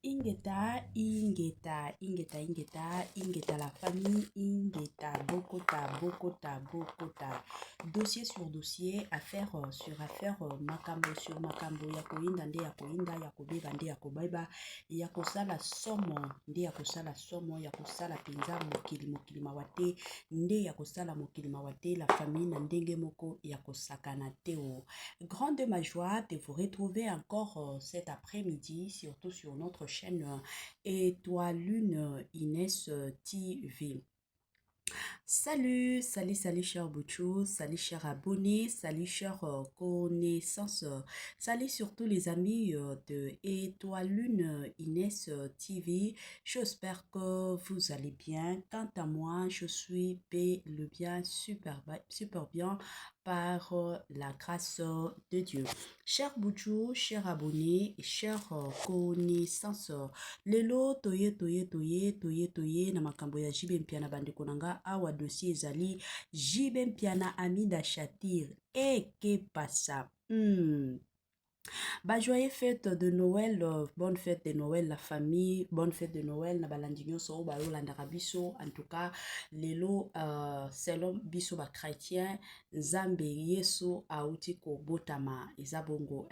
Ingeta la famille, Ingeta, Bokota. Dossier sur dossier, affaire sur affaire, makambo sur makambo, yakoinda nde yakoinda, yakobeba nde yakobeba, yakosala somo, nde yakosala somo, yakosala pinza mokili mawate, nde yakosala mokili mawate, la famille na ndenge moko yakosakana teo. Grande ma joie de vous retrouver encore cet après-midi, surtout sur notre chaîne Étoile Lune Inès TV. Salut chers Bouchou, salut chers abonnés, salut chers connaissances, salut surtout les amis de Étoile Lune Inès TV. J'espère que vous allez bien. Quant à moi, je suis super bien par la grâce de Dieu. Chers Bouchou, chers abonnés, chers connaissances, lelo toye na makambo ya jibe mpiana bandeko nanga awa dossier ezali jibe mpiana Amida Shatir que passa. Joyeux fête de Noël, bonne fête de Noël la famille, bonne fête de Noël na balandinyo so ba yolanda biso. En tout cas lelo selon biso ba chrétien Nzambe Yesu auti ko botama ezabongo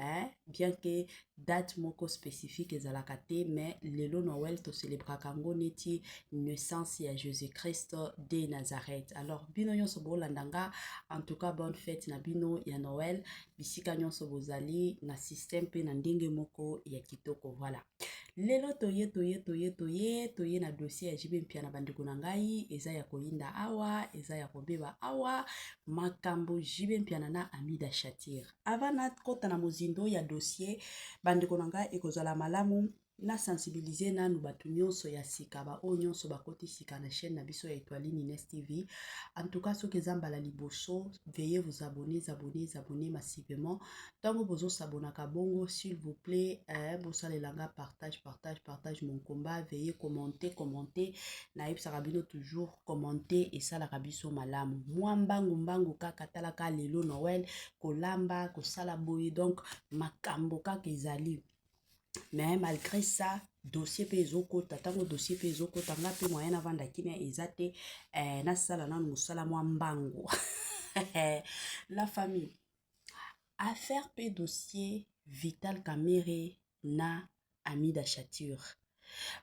bien que date moko spécifique ezalaka te, mais lelo Noël to célébrer kango neti naissance ya Jésus-Christ de Nazareth. Alors bino nyonso bolandanga, en tout cas bonne fête na bino ya Noël, bisika nyonso bozali na système pe na ndenge moko ya kitoko. Voilà, lelo toye na dossier ya jibe mpia na bandeko na ngai, eza ya koinda awa, eza ya kobeba awa, makambo jibe mpia na Amida Shatir. Avant kota na mozindo ya dossier bandeko na ngai ekozala malamu na sensibiliser nanu batu nyonso ya sika ba o nyonso bakoti sika na chaîne na biso ya Étoile Lune Inès TV. En tout cas soki ezamba la liboso, veuillez vous abonner massivement. Tango bozo sabonaka bongo, s'il vous plaît, bosale langa partage mon combat, veuillez commenter na yeb sarabino toujours commenter et ça la rabiso malamu. Moi mbangu kaka talaka lelo Noël kolamba ko sala boye, donc makambo kaka ezali. Mais malgré ça, dossier pezoko, tatango dossier pezoko, tanga pe moyen avant d'akimia ezate, na sala na musala mbangu. La famille. Affaire pe dossier Vital Kamerhe na Amida Shatir.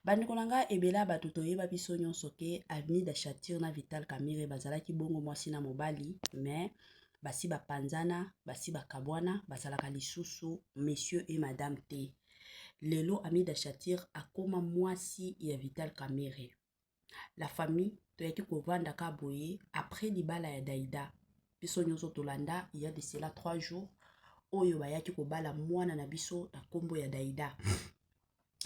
Bandeko nanga ebela batuto yeba biso nyonso ke Amida Shatir na Vital Kamerhe bazalaki bongo mwasi na mobali, mais basi bapanzana, basi bakabwana, bazalaka lisusu monsieur et madame T. Lelo Amida Shatir akoma mwasi ya Vital Kamerhe. La famille toyaki kovanda ka boye après libala ya Daïda. Biso nyonso tolanda, il y a de cela 3 jours oyo bayaki kobala mwana na biso na kombo ya Daïda.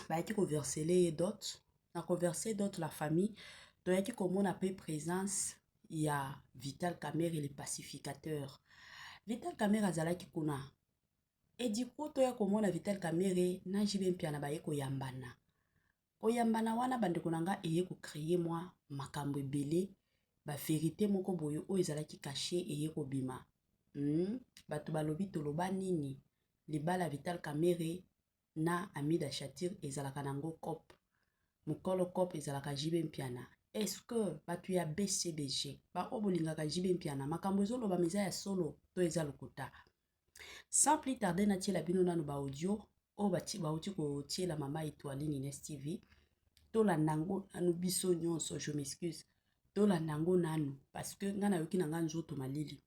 Bayaki ko versele dot, na ko verser dot la famille toyaki komona pe présence ya Vital Kamerhe le pacificateur. Vital Kamerhe azalaki kuna. Et du coup toya komona Vital Kamerhe na jibe mpia na baye koyambana. Koyambana wana bandeko nanga eye ko créer moi makambo ebele, ba vérité moko boyo o ezalaki caché eye ko bima. Batu balobi toloba nini libala Vital Kamerhe na Amida Shatir ezalaka nango cop. Mukolo cop ezalaka jibe mpiana. Est-ce que batu ya BCBG ba obolingaka jibe mpiana makambo ezolo ba meza ya solo to ezalokota. Sans plus tarder na tiela bino nanu ba audio o bati ba uti ko tiela mama Étoile Lune Inès TV. To la nango anu biso nyonso, je m'excuse. To la nango nanu parce que ngana yoki nanga nzoto malili.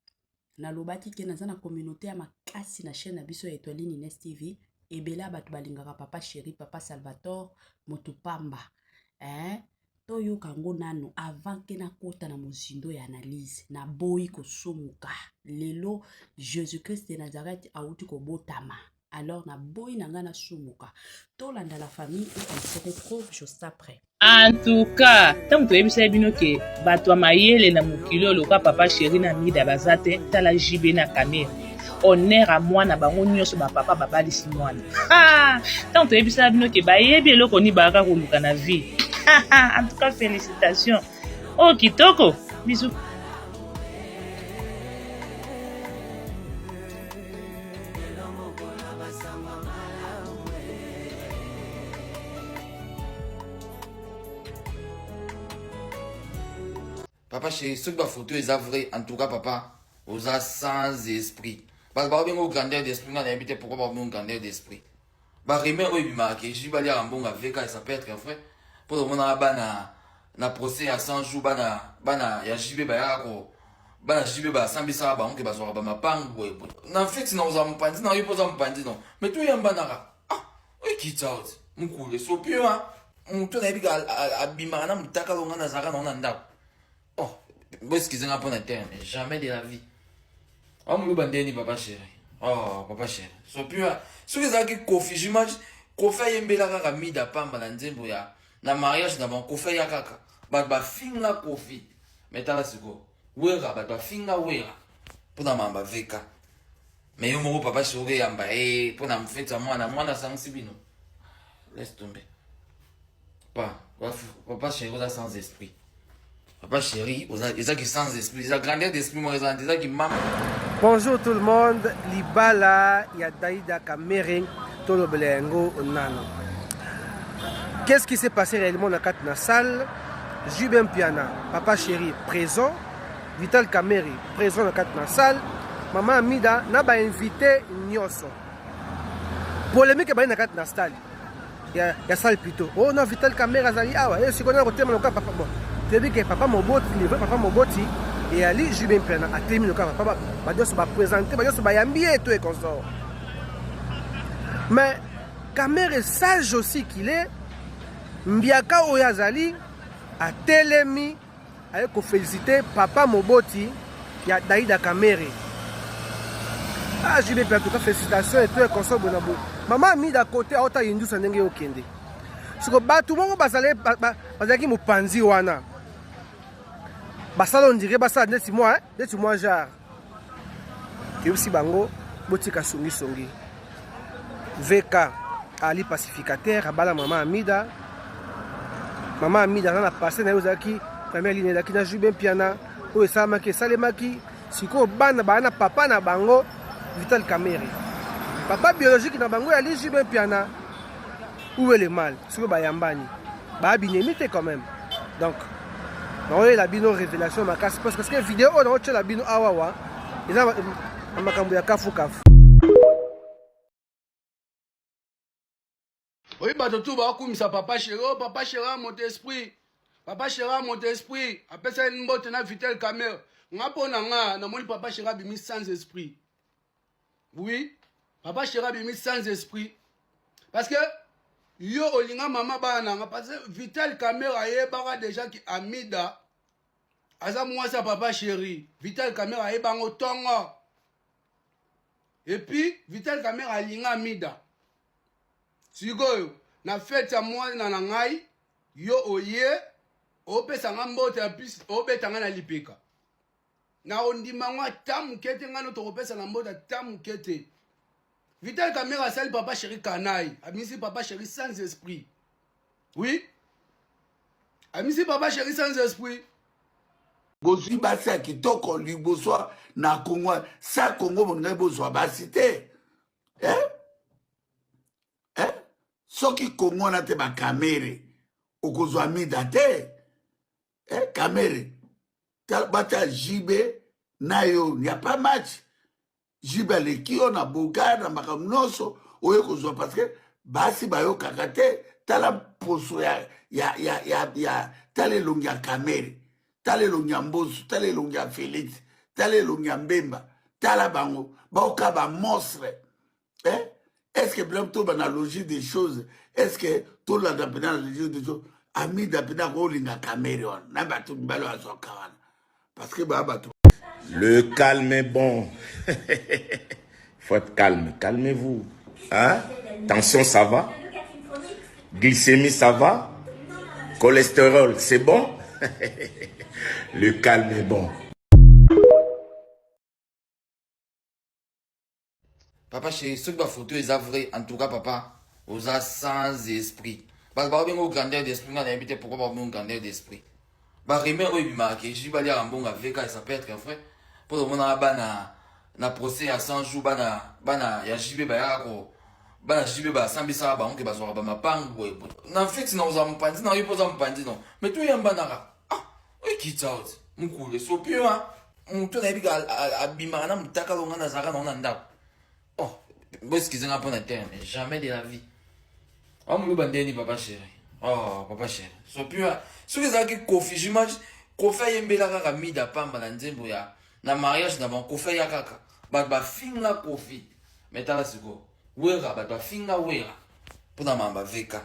Na lobaki ke naza na communauté ya makasi na chaîne na biso ya Étoile Lune Inès TV. Ebela batu balingaka papa chéri, papa Salvatore, moto pamba. To yo kango nanu avant ke na kota na mozindo ya analyse na boyi ko somuka. Lelo Jésus-Christ de Nazareth auti ko botama. Alors na boyi nanga na somuka. To landa la famille et on se retrouve juste après. En tout cas, tant que tu es bien que bato mayele na mukilo loka papa chéri na Amida bazate tala jibe na Kamerhe. Honneur à moi na bango nyonso ba papa babali si mwana. Tant que tu es bien que ba yebi eloko ni baraka koluka na vie. En tout cas félicitations. Oh kitoko. Bisous. Papa chéri, ce que ma photo est vrai, en tout cas, papa, aux a sans esprit. Parce que par exemple, grandeur d'esprit, on a invité pourquoi par exemple, grandeur d'esprit. Bah, remets, oui, marqué, je vais aller en bon avec, ça peut être vrai. Pour le moment, na procès à 100 jours, ya JB, JB, sambisa, on que bazora, ma pangue, na fait, non, on pandi, non, il pose un pandi, non. Mais tout y a un banara. Ah, oui, qui t'as dit, mon coup, les sopieux, hein. On tourne avec Abimana, Mutaka, on a Zara, on a un dab. Oh, excusez-moi pour la terre, mais jamais de la vie. Oh, mon bandeni, papa chéri. Oh, papa chéri. Sopieux, ce que ça qui kofi, j'imagine, kofi yembela kaka mida pamba na nzembo ya. Na mariage na bon kofi ya kaka. Ba finga kofi. Metala siko. Wera, ba finga wera. Pona mamba veka. Mais yo moko papa chéri yamba pona mfeta mwana sansi bino. Laisse tomber. Papa chéri, on a sans esprit. Papa chéri, ils ont qui sans esprit. Ils ont grandeur d'esprit, moi, ils ont qui maman. Bonjour tout le monde, Libala, Yadaïda Kamering, Tolo Belengo, Nano. Qu'est-ce qui s'est passé réellement dans la salle? Jubin Piana, papa chéri présent, Vital Kameri présent dans la salle, maman Amida n'a pas invité Nyoso. Polémique est dans la salle. Il y a salle plutôt. Oh non, Vital Kameri a dit, ah ouais, je connais le thème, papa. Tu as dit que papa Moboti, papa Moboti. Et Ali, Jubin Piana a terminé le cas. Papa va présenter, va yambier et tout et consort. Mais Kameri est sage aussi qu'il est. Mbiaka Oyazali a telemi avec féliciter papa Moboti qui a Daïda Kameri. Ah, Jubin Piana, en tout cas, félicitations et tout et consort. Maman a mis d'à côté à Ota Yindu Sanenge Okende. Si tout le monde va aller Panzi Wana. Basalo on dirait basala neti moi genre que aussi bango botika songi VK Ali pacificateur abala maman Amida na passé na yozaki première ligne daki na Jubin Piana o esama ke salemaki siko bana papa na bango Vital Kameri papa biologique na bango Ali Jubin Piana où est le mal siko bayambani ba binemite quand même donc non, la bino révélation ma casse parce que cette vidéo on a la bino awawa et là makambo ya kafu. Oui, bah tout va comme ça papa chéri mon esprit. Papa chéri mon esprit. Après ça une botte na Vital Kameri. Nga pona nga na moni papa chéri bimi sans esprit. Oui, papa chéri bimi sans esprit. Parce que yo olinga mama bana parce que Vital Kameri ayebaka déjà ki Amida aza mwasa papa chéri. Vital Kameri ayebango tongo. Et puis Vital Kameri alinga Amida. Sikoyo na fête ya mwana na ngai yo oye opesa nga mbote ya plus obetanga na lipeka. Na ondima ngwa tamu kete ngano to opesa na mbote tamu kete. Vital Kameri a sali papa chéri canaille. Amisi papa chéri sans esprit. Oui. Amisi papa chéri sans esprit. Bozwi basi ya kitoko lui bozwa na Congo. Sa Congo bongai bozwa basi te. Soki Congo na te ba Kameri. Okozwa Amida te. Kameri. Bata jibe na yo. N'y a pas match. Jibale ki on a boga na makamunoso oye kozwa parce que basi bayo kakate tala poso ya tale longia Kameri tale longia Mbozu tale longia Félix tale longia Mbemba tala bango baoka ba monstre est-ce que plutôt dans la logique des choses est-ce que tout la dans la logique des choses Amida pena ko linga Kameri on na batu mbalo azokawana parce que batu. Le calme est bon. Faut être calme. Calmez-vous. Hein? Tension, ça va? Glycémie, ça va? Cholestérol, c'est bon? Le calme est bon. Papa chéri, ce que ma photo est vrai, en tout cas, papa, aux a sans esprit. Parce que par exemple, grandeur d'esprit, on a invité pourquoi par exemple, grandeur d'esprit. Bah, remets, oui, marqué, je vais aller en bon avec, ça peut être vrai. Pour le moment, na procès à 100 jours, ya JB, JB, sambisa, on que bazora, ma pangue, na fait, non, on pandi, non, il pose un pandi, non. Mais tout y a un banara. Ah, oui, qui t'as dit, mukule so pima mutu na bika abima na mutaka longa na zaka na ndako. Oh, boskize nga pona terme, jamais de la vie. Oh mon bandeni papa chéri. Oh papa chéri. So pima so que ça qui kofi j'imagine kofi yembela kaka mida pamba na nzembo ya na mariage na ban kofi ya kaka. Ba finga kofi. Metala siko. Wera ba finga wera. Pona mamba veka.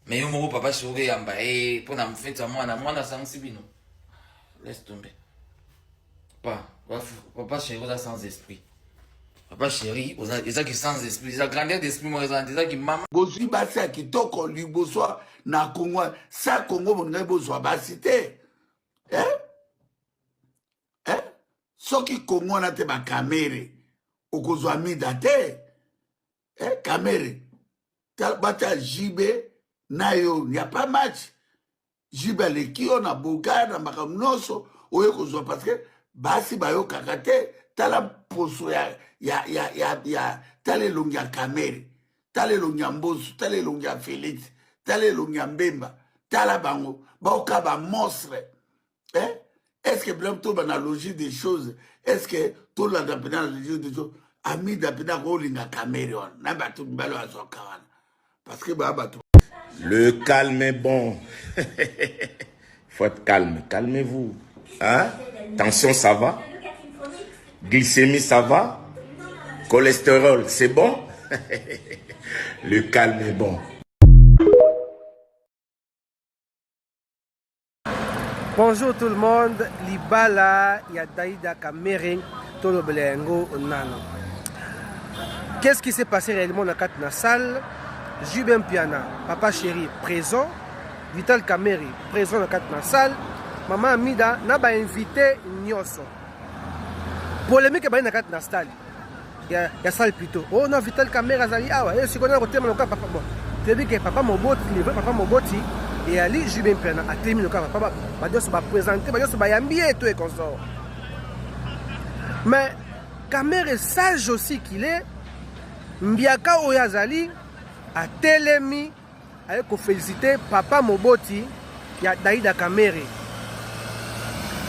Mais yo moko papa chéri yamba pona mfeta mwana sangi bino. Laisse tomber. Papa chéri, vous êtes sans esprit. Papa chéri, vous êtes sans esprit. Vous êtes grandeur d'esprit, moi, vous êtes qui maman. bozwi basi ya kitoko liboswa na Congo sa Congo boningai bozwa basi te soki Congo na te bakamere okozwa mida te kamere bata jibe na yo ya pa match jibe aleki yo na boka na makambo nyonso oyo kozwa parce que basi bayokaka te tala poso ya tala elongi ya kamere tala elongi ya mboso tala elongi ya Félix tala elongi ya Mbemba tala bango baoka bamonstre est-ce que blam to bana logique des choses est-ce que tolanda mpena na logique des choses amida mpena kolinga kamere wana na bato mibalo azoka wana parce que baa bato. Le calme est bon. Faut être calme. Calmez-vous. Hein? Tension, ça va? Glycémie, ça va? Cholestérol, c'est bon? Le calme est bon. Bonjour tout le monde, Libala, Daïda Kamering, Tolo Belengo, Nano. Qu'est-ce qui s'est passé réellement dans la salle? Jubin Piana, papa chéri, présent. Vital Kameri, présent dans la salle. Maman Amida, n'a pas invité Nyoso. Polémique est dans la salle. Il y a salle plutôt. Oh non, Vital Kameri, Azali, ah ouais, si on a côté, mon papa, bon. Tu as dit que papa Moboti, papa Moboti. Et Ali Jubin Piana a terminé le cas. Papa va présenter, va yambi et tout et consort. Mais Kameri est sage aussi qu'il est. Mbiaka Oyazali a telemi avec féliciter papa Moboti ya Daïda Kameri.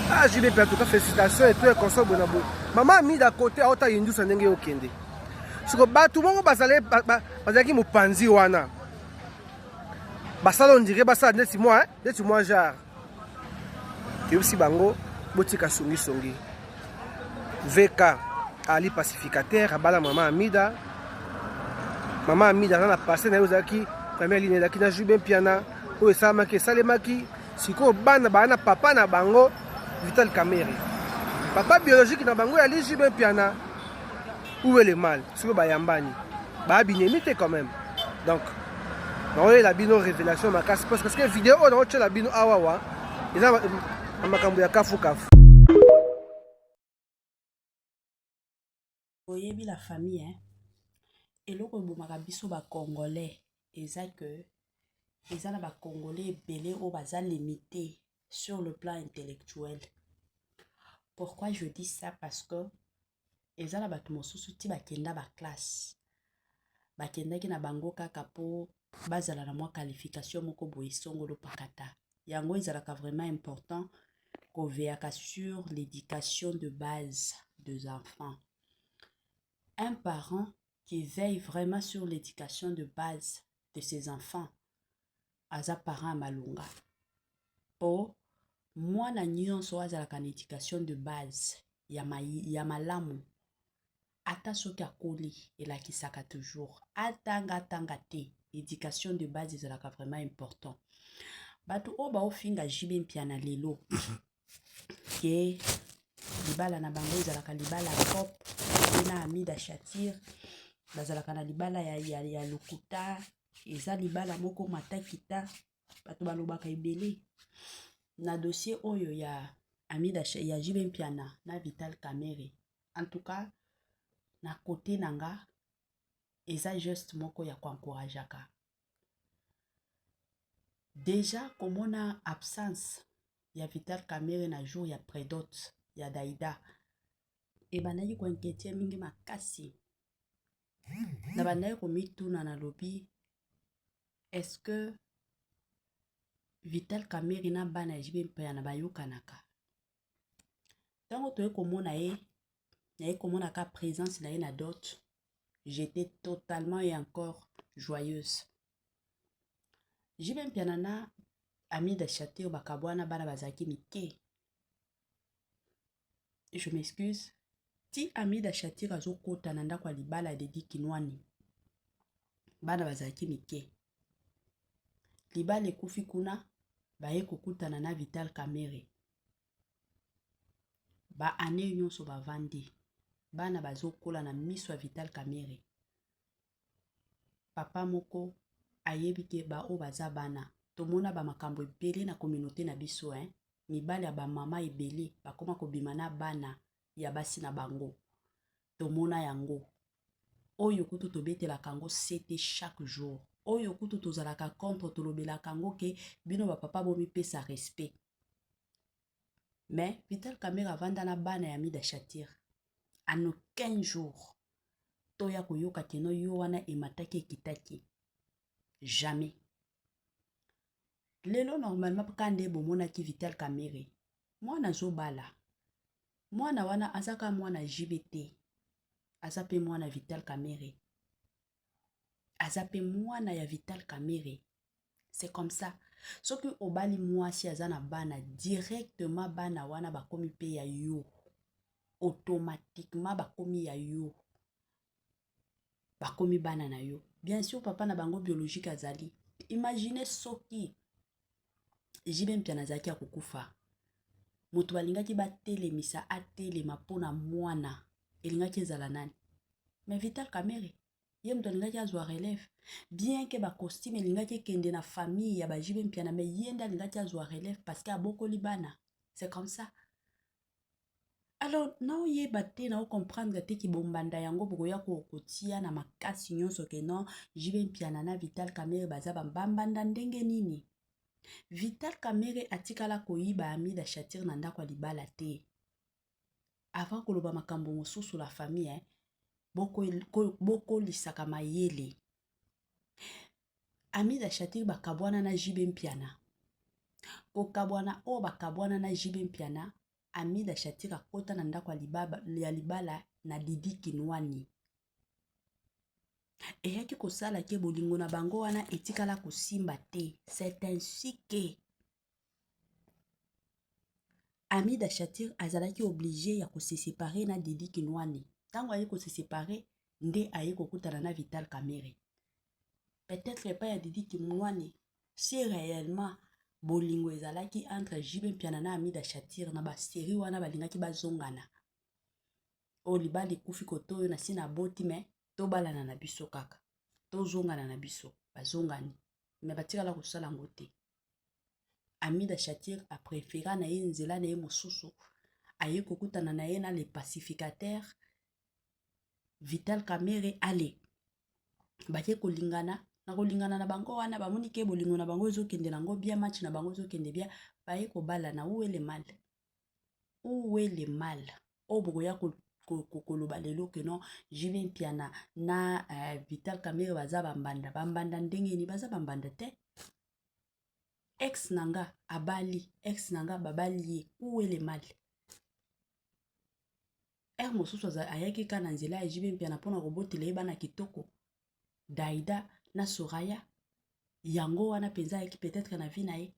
Ah Jubin Piana, en tout cas félicitations et tout et consort bonabo. Maman mis d'à côté à Ota Yindu Sanenge Okende. Ce que tout le monde va qui Mopanzi wana. Basala on dirait basa neti moi genre et aussi bango botika songi VK Ali pacificateur abala maman Amida na passé na yozaki première ligne là qui na Jubin Piana o esama ke salemaki siko bana papa na bango Vital Kameri papa biologique na bango Ali Jubin Piana où est le mal siko bayambani ba binemite quand même donc on a la bino révélation ma casse parce que vidéo on a la bino awawa et là makambo ya kafu kafu. Oyebi la famille hein. Et loko bomaka biso ba congolais eza que eza na ba congolais belé au baza limité sur le plan intellectuel. Pourquoi je dis ça? Parce que eza na bato mosusu ti bakenda ba classe. Bakendaki na bango kaka po bazala na mwa qualification moko boye songolo pakata. Yango ezalaka vraiment important qu'on veille sur l'éducation de base des enfants. Un parent qui veille vraiment sur l'éducation de base de ses enfants, aza parent malunga. Po mwana nyonso azalaka na éducation de base ya malamu. Ata soki akoli elakisaka toujours atanga te éducation de base ezalaka vraiment important. Bato o ba ofinga Jubin Piana lelo ke libala na bango ezalaka libala pop na Amida Shatir bazalaka na libala ya lokuta eza libala moko matakita bato balobaka ebele na dossier oyo ya Amida ya Jubin Piana na Vital Kameri. En tout cas na côté nanga eza juste moko ya encourageaka. Déjà comme on a absence ya Vital Kameri na jour ya prédote ya Daïda e banaki ko inquiéter mingi makasi na banaki ko mituna na lobi est-ce que Vital Kameri na bana Jubin Piana bayokanaka Tango toye komona ye, naye komona ka présence na ye na dot, j'étais totalement et encore joyeuse. Jibe Mpianana Amida Chatir bakabwana bana bazaki mike. Je m'excuse. Ti Amida Chatir azokota na ndako ya libala Dedi Kinwani. Bana bazaki mike. Libala ekufi kuna baye kokutana na Vital Kamerhe. Ba ane nyonso bavandi. Bana bazokola na miso ya Vital Kamerhe. Papa moko ayebike ba o baza bana. Tomona ba makambo ebele na communauté na biso mibali ya ba mama ebele bakoma kobima na bana ya basi na bango. Tomona yango. Oyo kutu tobetela kango c'était chaque jour. Oyo kutu tozalaka contre tolobela kango ke bino ba papa bomi pesa respect. Mais Vital Kamerhe avanda na bana ya Amida Chatir. En aucun jour toya koyoka keno yo wana emataki ekitaki. Jamais. Lelo normalement kande bomona ki Vital Kamerhe. Mwana zobala. Mwana wana azaka mwana JBT. Azape mwana Vital Kamerhe. Azape mwana ya Vital Kamerhe. C'est comme ça. Soki obali mwasi azana bana directement bana wana bakomi pe ya yo. Automatiquement bakomi ya yo. Bakomi bana na yo. Bien sûr papa na bango biologique azali. Imaginez soki Jibe Mpiana zaki akukufa. Mutu balingaki batelemisa atelema pona mwana. Elingaki ezala nani? Mais Vital Kamerhe ye mutu alingaki azwa relève. Bien que ba costume elingaki kende na famille ya ba Jibe Mpiana, mais yenda alingaki azwa relève parce que abokoli bana. C'est comme ça. Alors, na oyeba te na comprendre te ki bombanda yango bokoya kotia na makasi nyonso ke non Jibe Mpiana na Vital Kamerhe baza bambanda ndenge nini? Vital Kamerhe atikala koyiba Amida Chatir na ndako ya libala te. Avant koloba makambo mosusu la famille, boko lisaka mayele. Amida Chatir bakabwana na Jibe Mpiana. Kokabwana o bakabwana na Jibe Mpiana, Amida Chatir akota na ndako ya libala na Dedi Kinwani. Eyaki kosala ke bolingo na bango wana etikala kosimba te. C'est ainsi que Amida Chatir azalaki obligé ya se séparer na Dedi Kinwani. Tango aye ko se séparer, nde aye kokutana na Vital Kamerhe. Peut-être pas ya Dedi Kinwani. Si réellement bolingo ezalaki entre Jibe Mpiana na Amida Chatir na ba série wana balingaki bazongana. O libali kufi kotoyo na sina boti me to balana na biso kaka. To zongana na biso bazongani. Me batikala kosala ngote. Amida Chatir a préféré na ye nzela na ye mosusu. Aye kokutana na ye na le pacificateur Vital Kamerhe ale. Bake kolingana. Na kolingana na bango wana bamoni ke bolingo na bango ezokende nango bien match na bango ezokende bien baye kobala na où est le mal? Où est le mal? O bokoya koloba lelo ke non Jibe Mpiana na Vital Kamerhe baza bambanda ndenge ni baza bambanda te. Ex nanga abali, ex nanga babali, où est le mal? Mosusu ayaki kana nzela ya Jibe Mpiana pona kobotela ye bana kitoko. Daida na Soraya yango wana penza yaki peut-être na vie na ye.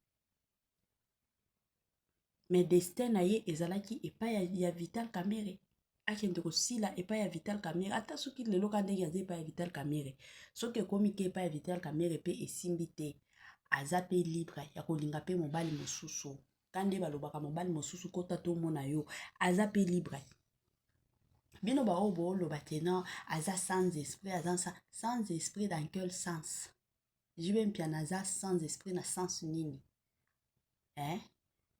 Mais destin na ye ezalaki epa ya Vital Kamerhe. Akende kosila epa ya Vital Kamerhe. Ata soki lelo kandenge aze epa ya Vital Kamerhe. Soki ekomi ke epa ya Vital Kamerhe pe esimbi te. Aza pe libre ya kolinga pe mobali mosusu. Kande balobaka mobali mosusu kota to mona yo. Aza pe libre. Bino ba obo lo batena aza sans esprit, aza sans esprit dans quel sens? Jibe Mpiana aza sans esprit na sens nini?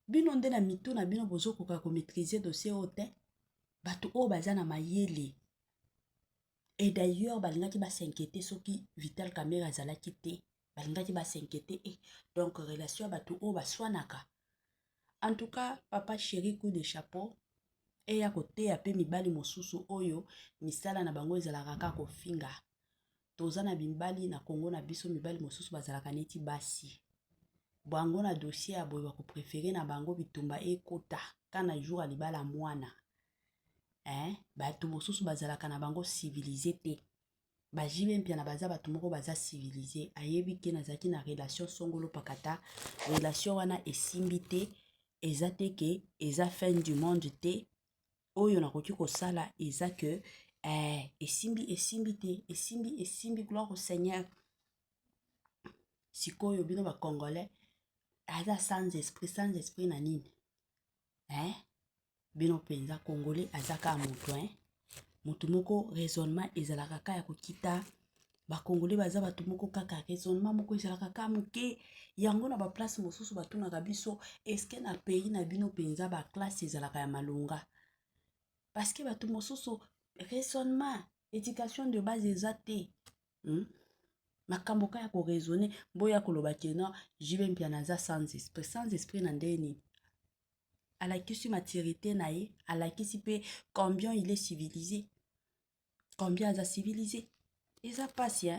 Bino nde na mito na bino bozo koka ko maîtriser dossier ote. Batu o baza na mayele. Et d'ailleurs balingaki ba s'inquiéter soki Vital Kamerhe azalaki te. Balingaki ba s'inquiéter donc relation batu o baswanaka. En tout cas, papa chéri coup de chapeau. E ya kote ya pe mibali mosusu oyo misala na bango ezalaka kaka kofinga. Toza na bimbali na Kongo na biso mibali mosusu bazalaka neti basi. Bango na dossier ya boye bako préféré na bango bitumba ekota. kana jour alibala mwana bato mosusu bazalaka na bango civilisé te bajibe mpia na baza bato moko baza civilisé ayebi ke nazalaki na relation songolo pakata relation wana esimbi te eza te ke eza fin du monde te oyo nakoki kosala eza ke esimbi te esimbi gloire au Seigneur. Sikoyo bino ba Congolais aza sans esprit na nini bino penza Congolais azaka moto moto moko raisonnement ezalaka kaka ya kokita ba Congolais baza bato moko kaka raisonnement moko ezalaka kaka moke yango na ba place mosusu batunaka biso eske na pays na bino penza ba classe ezalaka ya malonga parce que bato mosusu raisonnement éducation de base eza te makambo kaka ya koraisonner mboya koloba ke non jibe mpia naza sans esprit na ndeni alakisi maturité na ye alakisi pe combien il est civilisé combien aza civilisé eza pasi